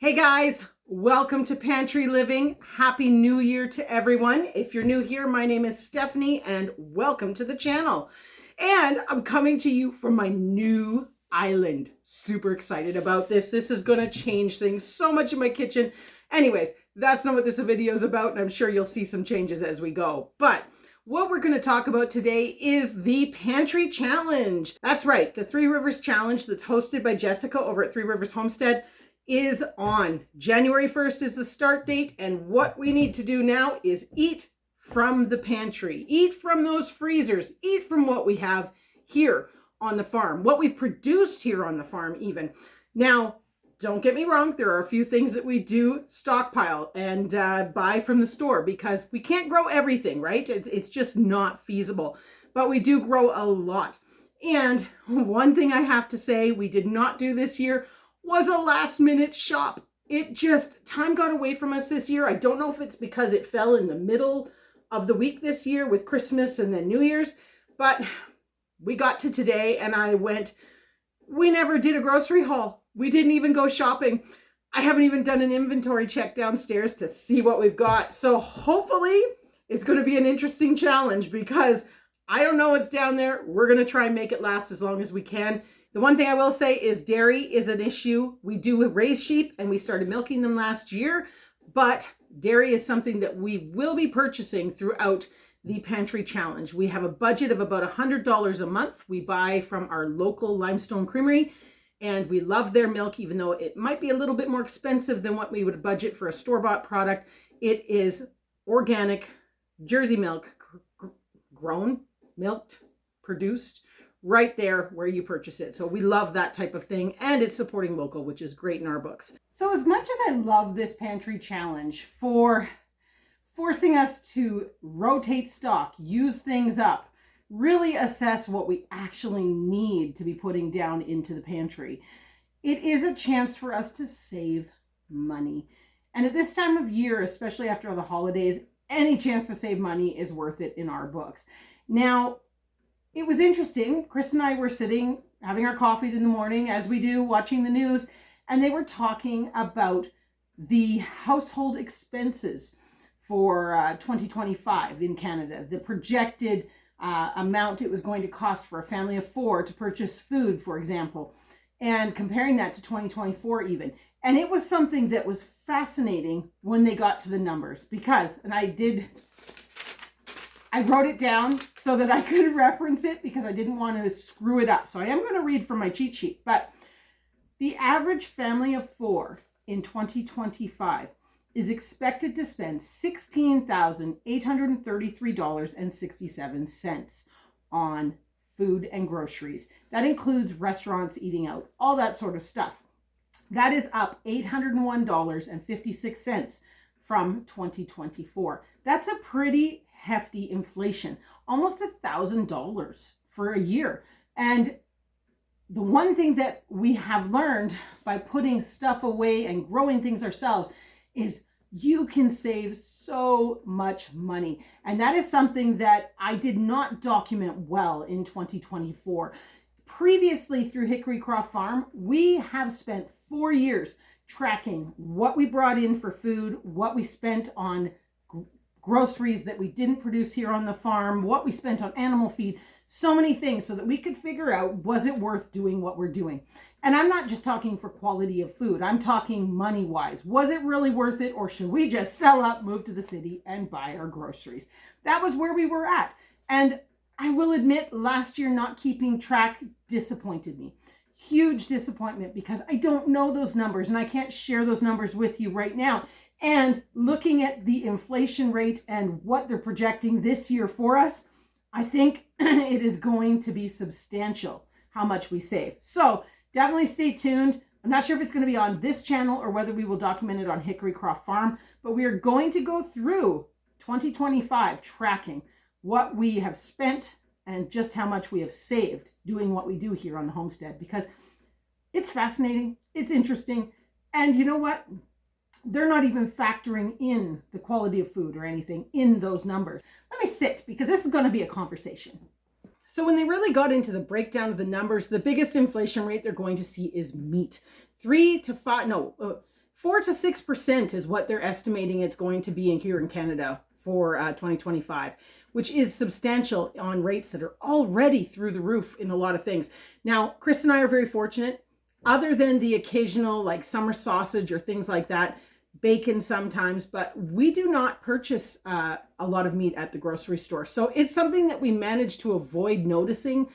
Hey guys, welcome to Pantry Living. Happy New Year to everyone. If you're new here, my name is Stephanie and welcome to the channel. And I'm coming to you from my new island. Super excited about this. This is going to change things so much in my kitchen. Anyways, that's not what this video is about, and I'm sure you'll see some changes as we go. But what we're going to talk about today is the Pantry Challenge. That's right, the Three Rivers Challenge that's hosted by Jessica over at Three Rivers Homestead is on. January 1st is the start date, and what we need to do now is eat from the pantry, eat from those freezers, eat from what we have here on the farm, what we've produced here on the farm even. Now, don't get me wrong, there are a few things that we do stockpile and buy from the store because we can't grow everything, right? It's just not feasible, but we do grow a lot. And one thing I have to say we did not do this year was a last minute shop. Time got away from us this year. I don't know if it's because it fell in the middle of the week this year with Christmas and then New Year's, but we got to today and we never did a grocery haul. We didn't even go shopping. I haven't even done an inventory check downstairs to see what we've got. So hopefully it's going to be an interesting challenge because I don't know what's down there. We're going to try and make it last as long as we can. The one thing I will say is dairy is an issue. We do raise sheep and we started milking them last year, but dairy is something that we will be purchasing throughout the Pantry Challenge. We have a budget of about $100 a month. We buy from our local Limestone Creamery and we love their milk, even though it might be a little bit more expensive than what we would budget for a store-bought product. It is organic Jersey milk, grown, milked, produced right there where you purchase it. So we love that type of thing, and it's supporting local, which is great in our books. So as much as I love this Pantry Challenge for forcing us to rotate stock, use things up, really assess what we actually need to be putting down into the pantry, it is a chance for us to save money. And at this time of year, especially after the holidays, any chance to save money is worth it in our books. Now, it was interesting. Chris and I were sitting, having our coffee in the morning, as we do, watching the news, and they were talking about the household expenses for 2025 in Canada, the projected amount it was going to cost for a family of four to purchase food, for example, and comparing that to 2024 even. And it was something that was fascinating when they got to the numbers because, and I wrote it down so that I could reference it because I didn't want to screw it up. So I am going to read from my cheat sheet. But the average family of four in 2025 is expected to spend $16,833.67 on food and groceries. That includes restaurants, eating out, all that sort of stuff. That is up $801.56 from 2024. That's a pretty hefty inflation, almost $1,000 for a year. And the one thing that we have learned by putting stuff away and growing things ourselves is you can save so much money. And that is something that I did not document well in 2024. Previously through Hickory Croft Farm, we have spent 4 years tracking what we brought in for food, what we spent on groceries that we didn't produce here on the farm, what we spent on animal feed, so many things so that we could figure out, was it worth doing what we're doing? And I'm not just talking for quality of food. I'm talking money-wise. Was it really worth it, or should we just sell up, move to the city, and buy our groceries? That was where we were at. And I will admit, last year not keeping track disappointed me. Huge disappointment because I don't know those numbers and I can't share those numbers with you right now. And looking at the inflation rate and what they're projecting this year for us, I think it is going to be substantial how much we save. So definitely stay tuned. I'm not sure if it's going to be on this channel or whether we will document it on Hickory Croft Farm, but we are going to go through 2025 tracking what we have spent and just how much we have saved doing what we do here on the homestead, because it's fascinating, it's interesting, and you know what? They're not even factoring in the quality of food or anything in those numbers. Let me sit, because this is going to be a conversation. So when they really got into the breakdown of the numbers, the biggest inflation rate they're going to see is meat. 4 to 6% is what they're estimating it's going to be here in Canada for 2025, which is substantial on rates that are already through the roof in a lot of things. Now, Chris and I are very fortunate. Other than the occasional like summer sausage or things like that, bacon sometimes, but we do not purchase a lot of meat at the grocery store. So it's something that we managed to avoid noticing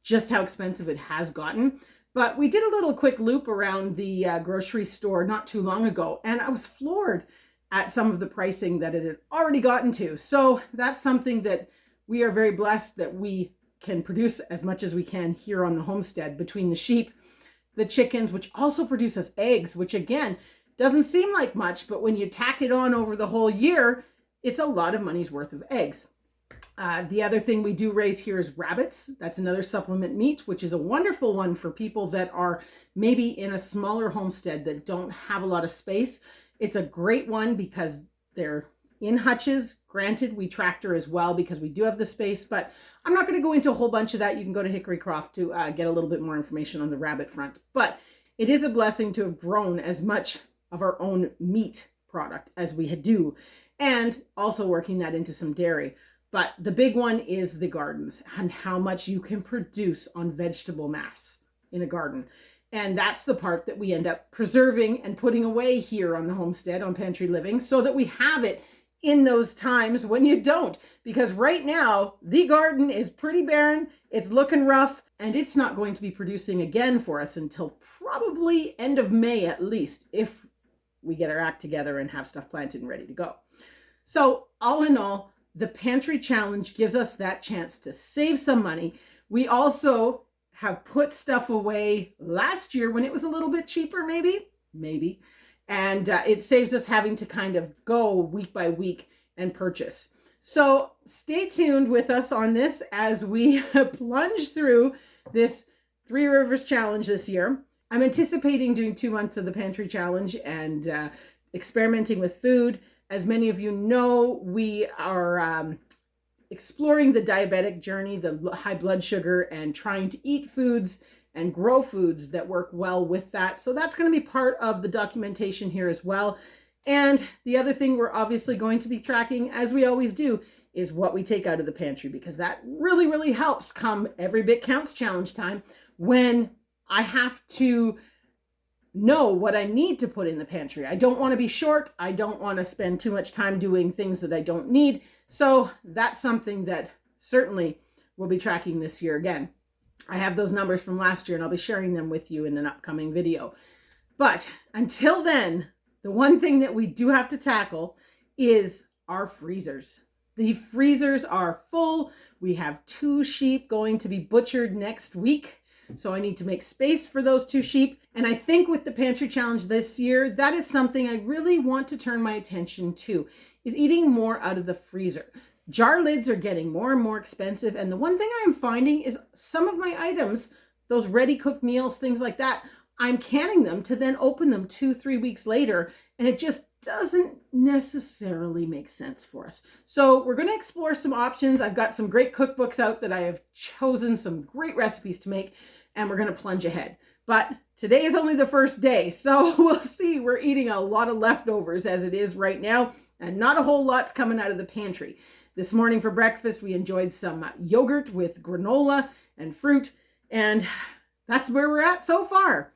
just how expensive it has gotten. But we did a little quick loop around the grocery store not too long ago, and I was floored at some of the pricing that it had already gotten to. So that's something that we are very blessed that we can produce as much as we can here on the homestead, between the sheep, the chickens, which also produce us eggs, which again, doesn't seem like much, but when you tack it on over the whole year, it's a lot of money's worth of eggs. The other thing we do raise here is rabbits. That's another supplement meat, which is a wonderful one for people that are maybe in a smaller homestead that don't have a lot of space. It's a great one because they're in hutches. Granted, we tractor as well because we do have the space, but I'm not going to go into a whole bunch of that. You can go to Hickory Croft to get a little bit more information on the rabbit front. But it is a blessing to have grown as much of our own meat product as we do, and also working that into some dairy. But the big one is the gardens and how much you can produce on vegetable mass in a garden. And that's the part that we end up preserving and putting away here on the homestead on Pantry Living, so that we have it in those times when you don't. Because right now, the garden is pretty barren, it's looking rough, and it's not going to be producing again for us until probably end of May at least, if we get our act together and have stuff planted and ready to go. So all in all, the Pantry Challenge gives us that chance to save some money. We also have put stuff away last year when it was a little bit cheaper, maybe. And it saves us having to kind of go week by week and purchase. So stay tuned with us on this as we plunge through this Three Rivers Challenge this year. I'm anticipating doing 2 months of the Pantry Challenge and experimenting with food. As many of you know, we are exploring the diabetic journey, the high blood sugar, and trying to eat foods and grow foods that work well with that. So that's going to be part of the documentation here as well. And the other thing we're obviously going to be tracking, as we always do, is what we take out of the pantry, because that really, really helps come Every Bit Counts challenge time, when I have to know what I need to put in the pantry. I don't want to be short. I don't want to spend too much time doing things that I don't need. So that's something that certainly we'll be tracking this year again. I have those numbers from last year and I'll be sharing them with you in an upcoming video. But until then, the one thing that we do have to tackle is our freezers. The freezers are full. We have 2 sheep going to be butchered next week. So I need to make space for those 2 sheep. And I think with the Pantry Challenge this year, that is something I really want to turn my attention to, is eating more out of the freezer. Jar lids are getting more and more expensive. And the one thing I'm finding is some of my items, those ready cooked meals, things like that, I'm canning them to then open them 2-3 weeks later. And it just doesn't necessarily make sense for us. So we're going to explore some options. I've got some great cookbooks out that I have chosen some great recipes to make, and we're going to plunge ahead. But today is only the first day, so we'll see. We're eating a lot of leftovers as it is right now, and not a whole lot's coming out of the pantry. This morning for breakfast, we enjoyed some yogurt with granola and fruit, and that's where we're at so far.